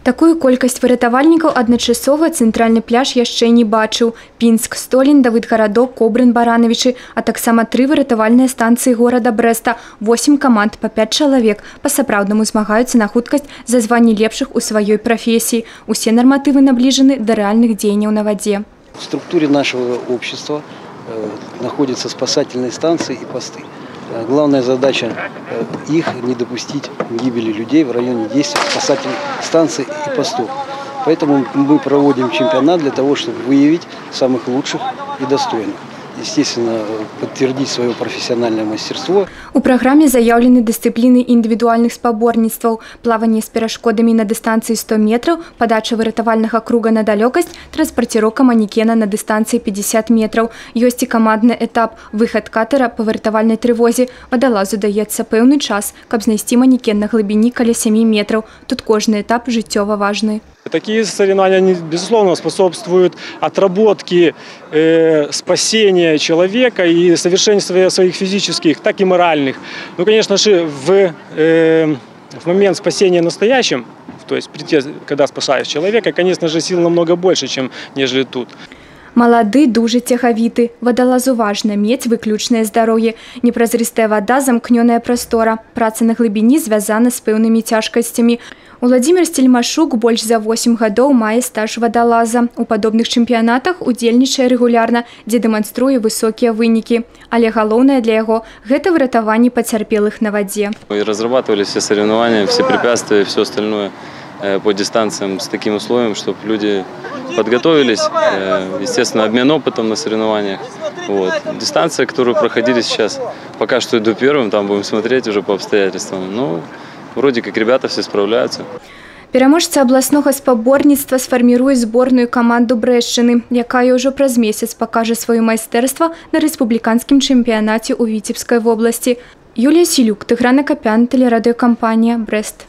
Такую колькасць выратавальнікаў адначасова цэнтральны пляж яшчэ не бачыў. Пінск, Столін, Давыдгарадок, Кобрын, Баранавічы, а таксама 3 выратавальныя станцыі горада Брэста, 8 каманд па 5 чалавек па-сапраўднаму змагаюцца на хуткасць за званне лепшых у сваёй прафесіі. Усе нарматывы набліжаны да рэальных дзеянняў на вадзе. В структуре нашего общества находятся спасательные станции и посты. Главная задача их не допустить гибели людей в районе действия спасательных станций и постов. Поэтому мы проводим чемпионат для того, чтобы выявить самых лучших и достойных. Естественно, подтвердить свое профессиональное мастерство. У праграме заяўлены дысцыпліны індывідуальных спаборніцтваў, плаванне з перашкодамі на дыстанцыі 100 метраў, падача выратавальнага круга на далёкасць, транспарціроўка манекена на дыстанцыі 50 метраў. Ёсць і камандны этап, выхад катера па выратавальнай трывозе. Вадалазу даецца пэўны час, каб знайсці манекен на глыбіні каля 7 метраў. Тут кожны этап жыццёва важны. Такие соревнования, они, безусловно, способствуют отработке спасения человека и совершенствования своих физических, так и моральных. Ну, конечно же, в момент спасения настоящим, то есть когда спасаешь человека, конечно же, сил намного больше, чем нежели тут. Малады, дужы, цягавіты. Вадалазу важна мець выключнае здароўе. Непразрыстая вада, замкнёная прастора. Праца на глыбіні звязана з пэўнымі цяжкасцямі. Уладзімір Стельмашук больш за 8 гадоў мае стаж вадалаза. У падобных чэмпіянатах удзельнічае рэгулярна, дзе дэманструе высокія вынікі. Але галоўнае для яго – гэта выратаванне пацярпелых на вадзе. Мы разрабатывали все соревнования, все препятствия, все остальное по дистанциям с таким условием, чтобы люди подготовились, естественно, обмен опытом на соревнованиях. Вот. Дистанция, которую проходили сейчас, пока что иду первым, там будем смотреть уже по обстоятельствам. Ну, вроде как ребята все справляются. Пераможца абласнога спаборніцтва сфарміруе зборную каманду Брэшчыны, якая ўжо праз месяц пакажа сваё майстэрства на рэспубліканскім чэмпіянаце ў Віцебскай вобласці. Юлія Сілюк, Тыгран Акапян, тэлерадыёкампанія «Брэст».